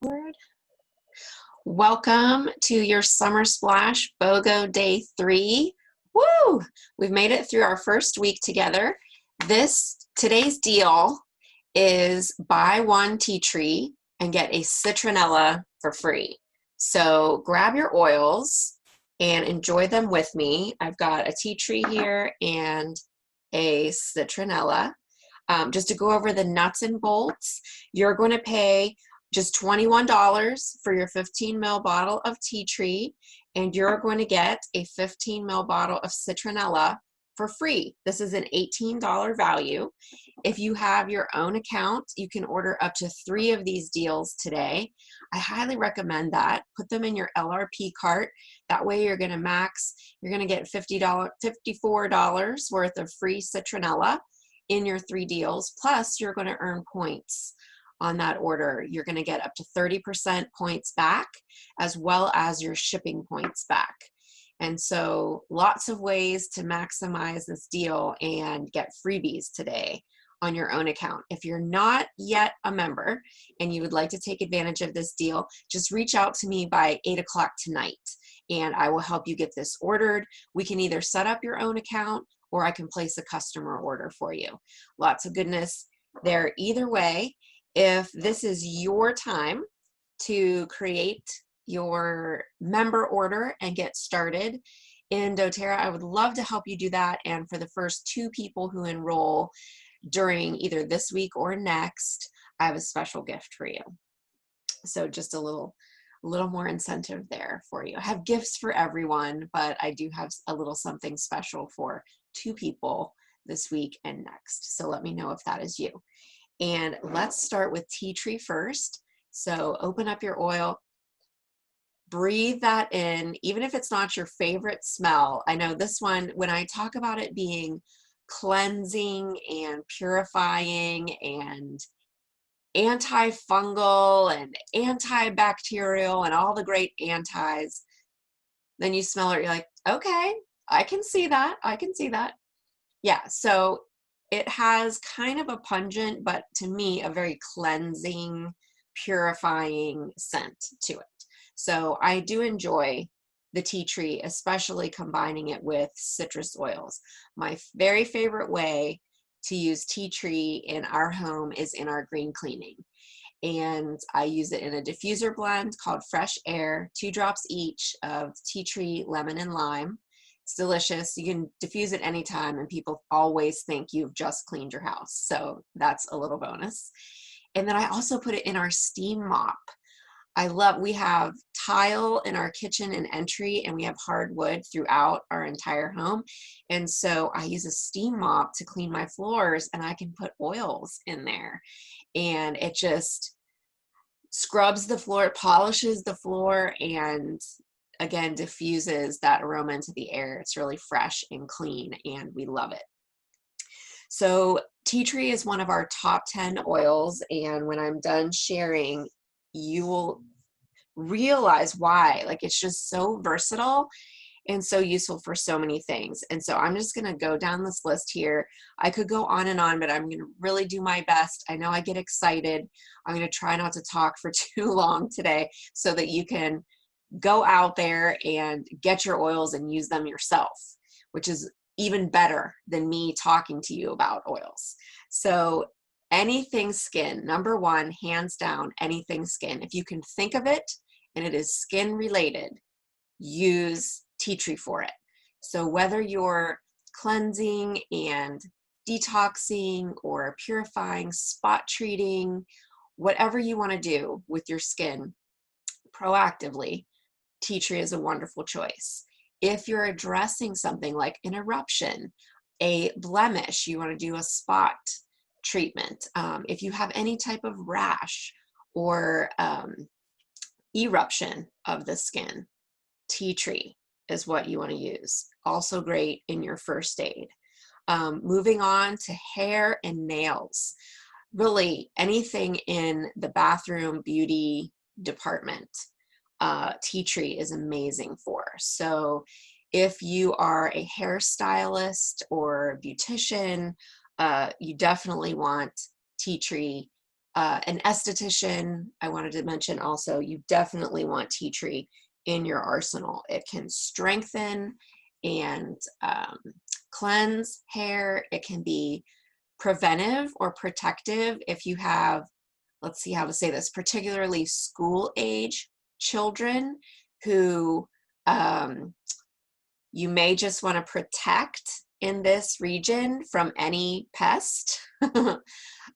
Word. Welcome to your Summer Splash BOGO Day 3. Woo! We've made it through our first week together. Today's deal is buy one tea tree and get a citronella for free. So grab your oils and enjoy them with me. I've got a tea tree here and a citronella. Just to go over the nuts and bolts, you're going to pay just $21 for your 15 ml bottle of tea tree, and you're going to get a 15 ml bottle of citronella for free. This is an $18 value. If you have your own account, you can order up to 3 of these deals today. I highly recommend that. Put them in your LRP cart. That way you're going to get $54 worth of free citronella in your 3 deals, plus you're going to earn points on that order. You're going to get up to 30% points back, as well as your shipping points back. And so lots of ways to maximize this deal and get freebies today on your own account. If you're not yet a member and you would like to take advantage of this deal, just reach out to me by 8 o'clock tonight and I will help you get this ordered. We can either set up your own account or I can place a customer order for you. Lots of goodness there either way. If this is your time to create your member order and get started in doTERRA, I would love to help you do that. And for the first 2 people who enroll during either this week or next, I have a special gift for you. So just a little more incentive there for you. I have gifts for everyone, but I do have a little something special for 2 people this week and next. So let me know if that is you. And let's start with tea tree first. So open up your oil, breathe that in, even if it's not your favorite smell. I know this one, when I talk about it being cleansing and purifying and antifungal and antibacterial and all the great antis, then you smell it, you're like, okay, I can see that. I can see that. Yeah, so it has kind of a pungent, but to me, a very cleansing, purifying scent to it. So I do enjoy the tea tree, especially combining it with citrus oils. My very favorite way to use tea tree in our home is in our green cleaning. And I use it in a diffuser blend called Fresh Air, 2 drops each of tea tree, lemon, and lime. It's delicious. You can diffuse it anytime, and people always think you've just cleaned your house. So that's a little bonus. And then I also put it in our steam mop. We have tile in our kitchen and entry, and we have hardwood throughout our entire home. And so I use a steam mop to clean my floors, and I can put oils in there. And it just scrubs the floor, it polishes the floor, and again, diffuses that aroma into the air. It's really fresh and clean, and we love it. So tea tree is one of our top 10 oils, and when I'm done sharing, you will realize why. Like, it's just so versatile and so useful for so many things. And so I'm just going to go down this list here. I could go on and on, but I'm going to really do my best. I know I get excited. I'm going to try not to talk for too long today so that you can go out there and get your oils and use them yourself, which is even better than me talking to you about oils. So anything skin, number 1, hands down, anything skin. If you can think of it and it is skin related, use tea tree for it. So whether you're cleansing and detoxing or purifying, spot treating, whatever you want to do with your skin proactively, tea tree is a wonderful choice. If you're addressing something like an eruption, a blemish, you want to do a spot treatment. If you have any type of rash or eruption of the skin, tea tree is what you want to use. Also great in your first aid. Moving on to hair and nails. Really anything in the bathroom beauty department, tea tree is amazing for. So if you are a hairstylist or beautician, you definitely want tea tree an esthetician, I wanted to mention also, you definitely want tea tree in your arsenal. It can strengthen and cleanse hair. It can be preventive or protective if you have, let's see how to say this, particularly school age children who you may just want to protect in this region from any pest, or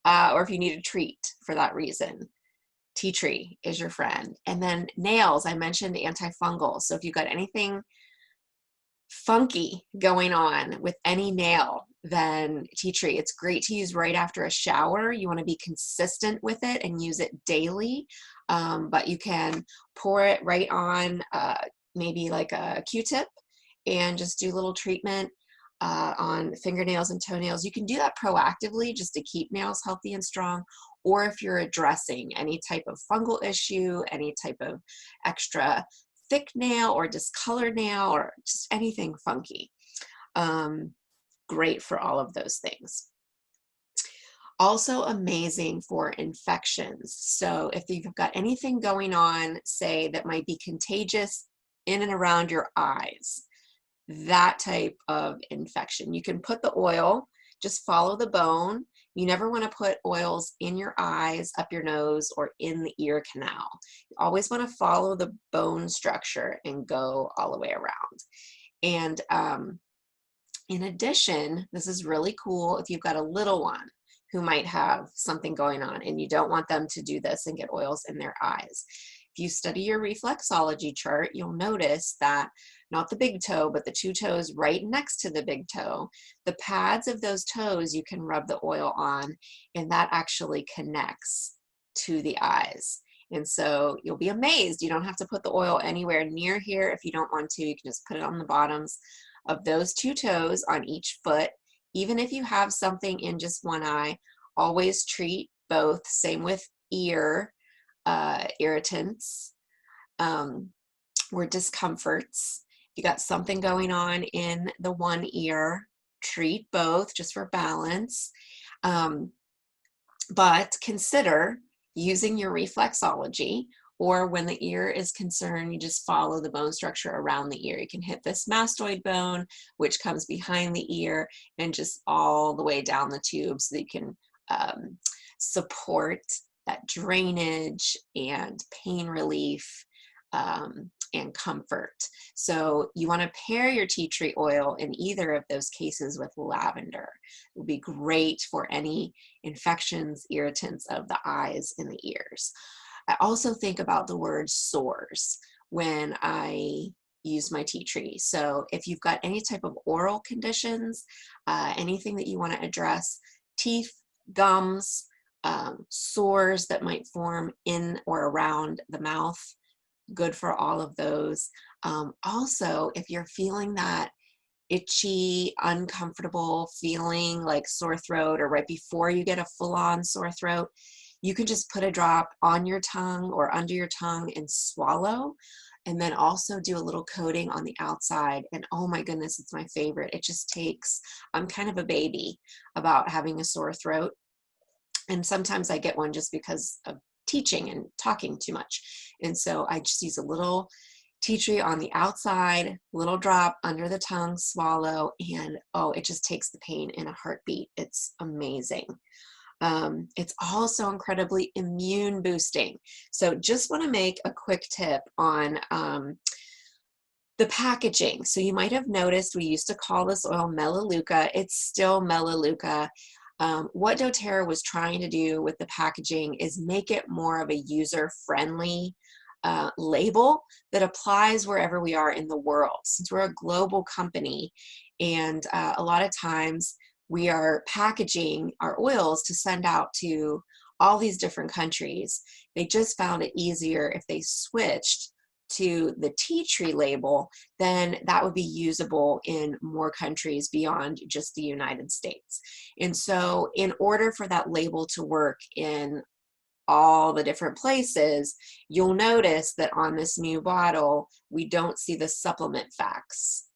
if you need a treat for that reason. Tea tree is your friend. And then nails, I mentioned antifungal. So if you've got anything funky going on with any nail, then tea tree, it's great to use right after a shower. You want to be consistent with it and use it daily, but you can pour it right on maybe like a Q-tip and just do a little treatment on fingernails and toenails. You can do that proactively just to keep nails healthy and strong, or if you're addressing any type of fungal issue, any type of extra thick nail or discolored nail or just anything funky. Great for all of those things. Also amazing for infections. So if you've got anything going on, say that might be contagious in and around your eyes, that type of infection, you can put the oil, just follow the bone. You never want to put oils in your eyes, up your nose, or in the ear canal. You always want to follow the bone structure and go all the way around. And in addition, this is really cool if you've got a little one who might have something going on and you don't want them to do this and get oils in their eyes. If you study your reflexology chart, you'll notice that not the big toe, but the two toes right next to the big toe, the pads of those toes you can rub the oil on, and that actually connects to the eyes. And so you'll be amazed. You don't have to put the oil anywhere near here if you don't want to. You can just put it on the bottoms of those two toes on each foot. Even if you have something in just one eye, always treat both. Same with ear irritants or discomforts. If you got something going on in the one ear, treat both just for balance. But consider using your reflexology, or when the ear is concerned, you just follow the bone structure around the ear. You can hit this mastoid bone, which comes behind the ear, and just all the way down the tube so that you can support that drainage and pain relief and comfort. So you want to pair your tea tree oil in either of those cases with lavender. It will be great for any infections, irritants of the eyes and the ears. I also think about the word sores when I use my tea tree. So if you've got any type of oral conditions, anything that you want to address, teeth, gums, sores that might form in or around the mouth, good for all of those. Also, if you're feeling that itchy, uncomfortable feeling like sore throat, or right before you get a full-on sore throat, you can just put a drop on your tongue or under your tongue and swallow, and then also do a little coating on the outside. And oh my goodness, it's my favorite. It just takes, I'm kind of a baby about having a sore throat. And sometimes I get one just because of teaching and talking too much. And so I just use a little tea tree on the outside, little drop under the tongue, swallow, and oh, it just takes the pain in a heartbeat. It's amazing. It's also incredibly immune boosting. So just want to make a quick tip on the packaging. So you might have noticed we used to call this oil Melaleuca. It's still Melaleuca. What doTERRA was trying to do with the packaging is make it more of a user-friendly label that applies wherever we are in the world. Since we're a global company, and a lot of times we are packaging our oils to send out to all these different countries, they just found it easier if they switched to the tea tree label, then that would be usable in more countries beyond just the United States. And so in order for that label to work in all the different places, you'll notice that on this new bottle, we don't see the supplement facts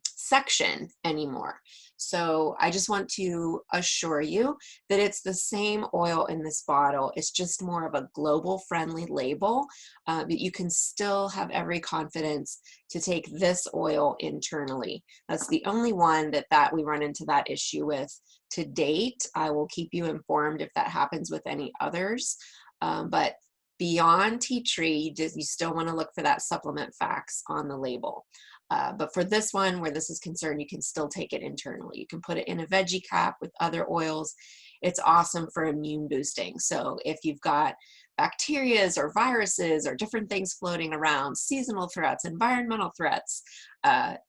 section anymore. So I just want to assure you that it's the same oil in this bottle. It's just more of a global friendly label, but you can still have every confidence to take this oil internally. That's the only one that we run into that issue with to date. I will keep you informed if that happens with any others. But beyond tea tree, you still want to look for that supplement facts on the label. But for this one, where this is concerned, you can still take it internally. You can put it in a veggie cap with other oils. It's awesome for immune boosting. So if you've got bacterias or viruses or different things floating around, seasonal threats, environmental threats,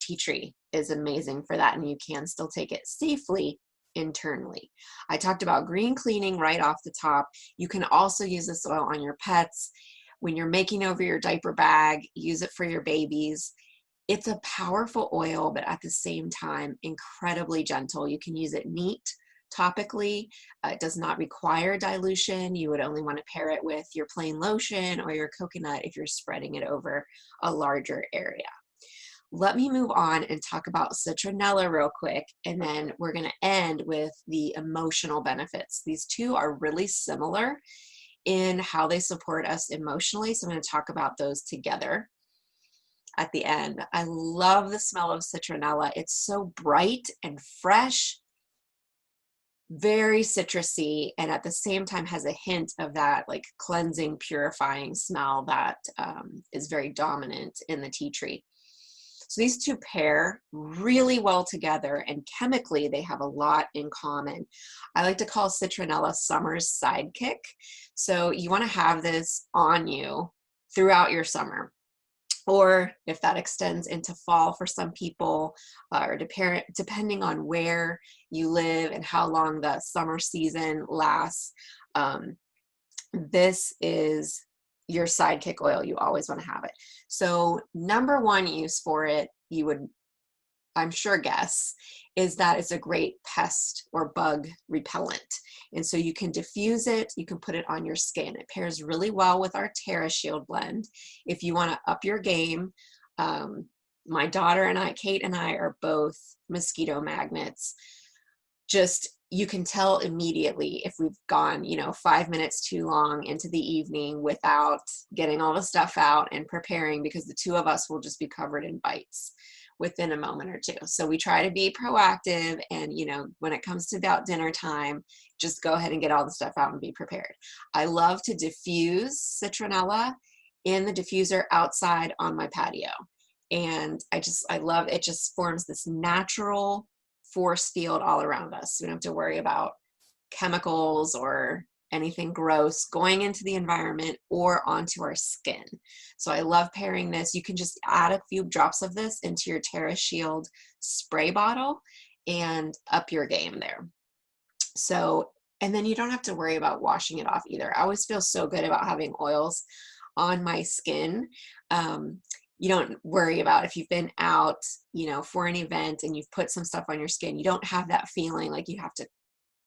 tea tree is amazing for that, and you can still take it safely internally. I talked about green cleaning right off the top. You can also use this oil on your pets. When you're making over your diaper bag, use it for your babies. It's a powerful oil, but at the same time, incredibly gentle. You can use it neat, topically. It does not require dilution. You would only want to pair it with your plain lotion or your coconut if you're spreading it over a larger area. Let me move on and talk about citronella real quick, and then we're going to end with the emotional benefits. These two are really similar in how they support us emotionally, so I'm going to talk about those together at the end. I love the smell of citronella. It's so bright and fresh, very citrusy, and at the same time has a hint of that like cleansing, purifying smell that is very dominant in the tea tree. So these two pair really well together, and chemically they have a lot in common. I like to call citronella summer's sidekick. So you want to have this on you throughout your summer. Or if that extends into fall for some people, or depending on where you live and how long the summer season lasts, this is your sidekick oil. You always want to have it. So number one use for it, you would, I'm sure, guess, is that it's a great pest or bug repellent. And so you can diffuse it, you can put it on your skin. It pairs really well with our Terra Shield blend. If you want to up your game, my daughter and I, Kate and I, are both mosquito magnets. Just, you can tell immediately if we've gone, 5 minutes too long into the evening without getting all the stuff out and preparing, because the two of us will just be covered in bites within a moment or two. So we try to be proactive, and when it comes to about dinner time, just go ahead and get all the stuff out and be prepared. I love to diffuse citronella in the diffuser outside on my patio, and I love it. Just forms this natural force field all around us. We don't have to worry about chemicals or anything gross going into the environment or onto our skin. So I love pairing this. You can just add a few drops of this into your Terra Shield spray bottle and up your game there. So, and then you don't have to worry about washing it off either. I always feel so good about having oils on my skin. You don't worry about if you've been out, for an event and you've put some stuff on your skin. You don't have that feeling like you have to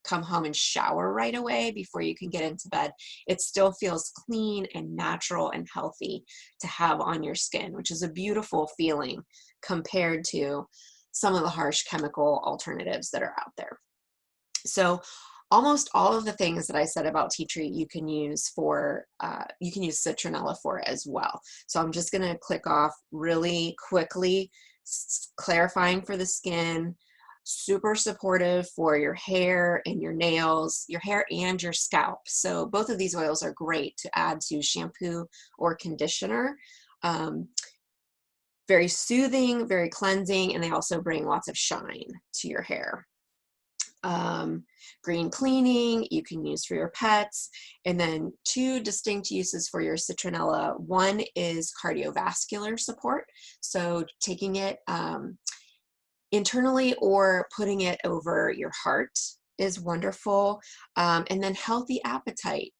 come home and shower right away before you can get into bed. It still feels clean and natural and healthy to have on your skin, which is a beautiful feeling compared to some of the harsh chemical alternatives that are out there. So almost all of the things that I said about tea tree, you can use citronella for as well. So I'm just going to click off really quickly, clarifying for the skin, super supportive for your hair and your nails, your hair and your scalp. So both of these oils are great to add to shampoo or conditioner. Very soothing, very cleansing, and they also bring lots of shine to your hair. Green cleaning you can use for your pets, and then two distinct uses for your citronella. One is cardiovascular support, so taking it internally or putting it over your heart is wonderful. And then healthy appetite.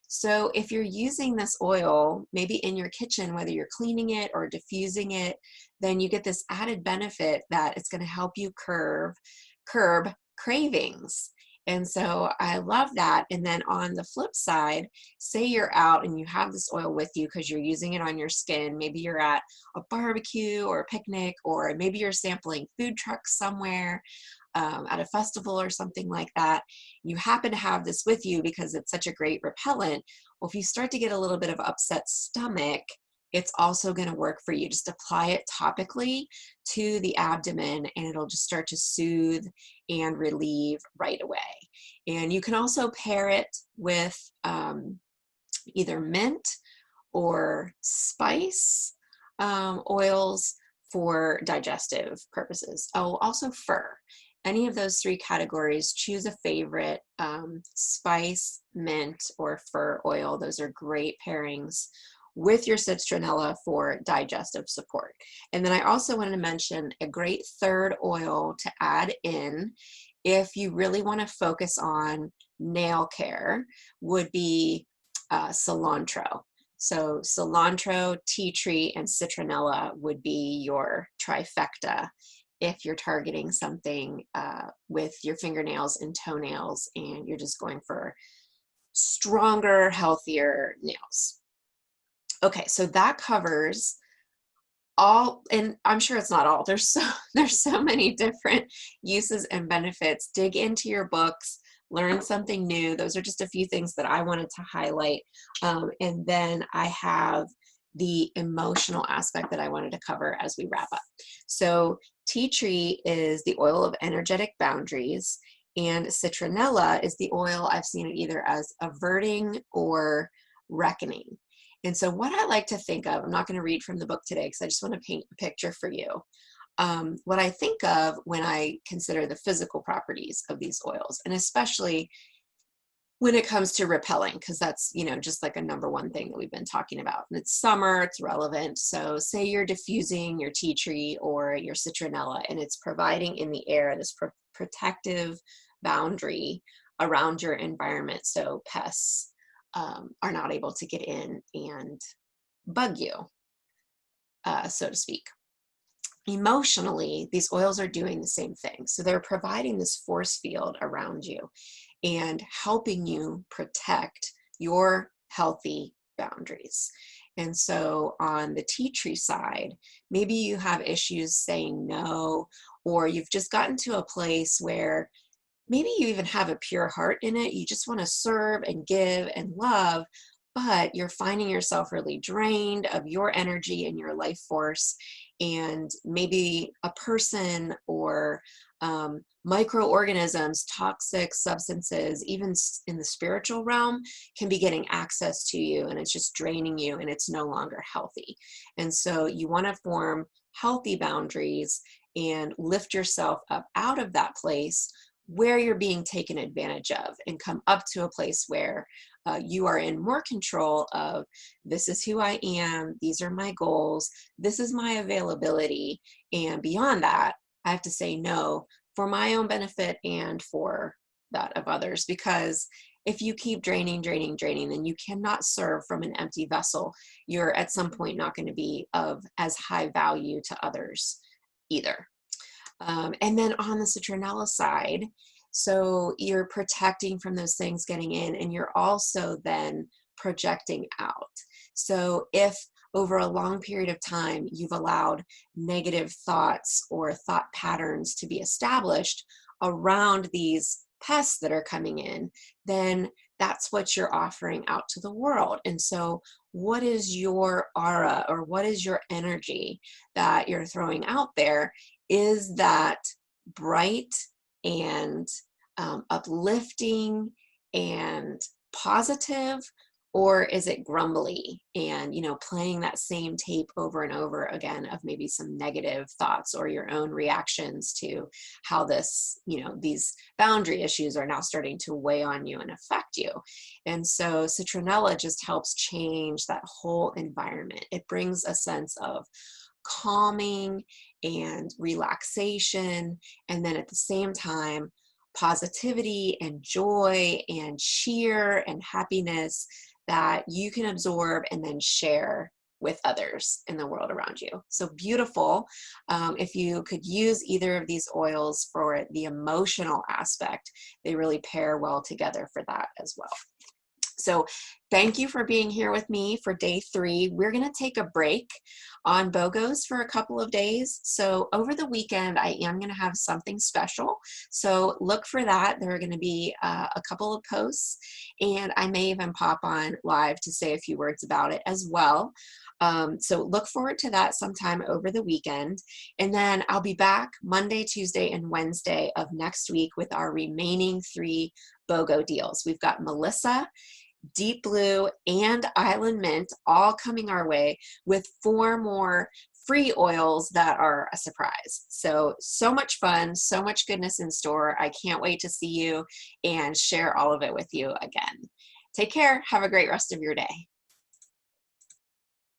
So if you're using this oil maybe in your kitchen, whether you're cleaning it or diffusing it, then you get this added benefit that it's going to help you curb cravings. And so I love that. And then on the flip side, say you're out and you have this oil with you because you're using it on your skin. Maybe you're at a barbecue or a picnic, or maybe you're sampling food trucks somewhere. at a festival or something like that, you happen to have this with you because it's such a great repellent. Well, if you start to get a little bit of upset stomach, it's also going to work for you. Just apply it topically to the abdomen and it'll just start to soothe and relieve right away. And you can also pair it with either mint or spice oils for digestive purposes. Oh, also fir. Any of those three categories, choose a favorite, spice, mint, or fir oil. Those are great pairings with your citronella for digestive support. And then I also wanted to mention a great third oil to add in if you really want to focus on nail care would be cilantro. So cilantro, tea tree, and citronella would be your trifecta if you're targeting something with your fingernails and toenails and you're just going for stronger, healthier nails. Okay, so that covers all, and I'm sure it's not all. There's so many different uses and benefits. Dig into your books, learn something new. Those are just a few things that I wanted to highlight. And then I have the emotional aspect that I wanted to cover as we wrap up. So tea tree is the oil of energetic boundaries, and citronella is the oil, I've seen it either as averting or reckoning. And so what I like to think of, I'm not going to read from the book today because I just want to paint a picture for you. What I think of when I consider the physical properties of these oils, and especially when it comes to repelling, because that's, you know, just like a number one thing that we've been talking about. And it's summer, it's relevant. So say you're diffusing your tea tree or your citronella, and it's providing in the air this protective boundary around your environment so pests are not able to get in and bug you, so to speak. Emotionally, these oils are doing the same thing. So they're providing this force field around you and helping you protect your healthy boundaries. And so on the tea tree side, maybe you have issues saying no, or you've just gotten to a place where maybe you even have a pure heart in it. You just want to serve and give and love, but you're finding yourself really drained of your energy and your life force. And maybe a person or microorganisms, toxic substances, even in the spiritual realm, can be getting access to you, and it's just draining you and it's no longer healthy. And so you want to form healthy boundaries and lift yourself up out of that place where you're being taken advantage of and come up to a place where you are in more control of, this is who I am, these are my goals, this is my availability, and beyond that, I have to say no for my own benefit and for that of others. Because if you keep draining, then you cannot serve from an empty vessel. You're at some point not going to be of as high value to others either. And then on the citronella side, so you're protecting from those things getting in, and you're also then projecting out. So if over a long period of time you've allowed negative thoughts or thought patterns to be established around these pests that are coming in, then that's what you're offering out to the world. And so what is your aura, or what is your energy that you're throwing out there? Is that bright and uplifting and positive, or is it grumbly and, you know, playing that same tape over and over again of maybe some negative thoughts or your own reactions to how this, you know, these boundary issues are now starting to weigh on you and affect you? And so citronella just helps change that whole environment. It brings a sense of calming and relaxation, and then at the same time positivity and joy and cheer and happiness that you can absorb and then share with others in the world around you. So beautiful. If you could use either of these oils for the emotional aspect, they really pair well together for that as well. So thank you for being here with me for day 3. We're going to take a break on BOGOs for a couple of days. So over the weekend, I am going to have something special. So look for that. There are going to be a couple of posts, and I may even pop on live to say a few words about it as well. So look forward to that sometime over the weekend. And then I'll be back Monday, Tuesday, and Wednesday of next week with our remaining 3 BOGO deals. We've got Melissa, Deep Blue, and Island Mint all coming our way with 4 more free oils that are a surprise. So much fun, so much goodness in store. I can't wait to see you and share all of it with you again. Take care. Have a great rest of your day.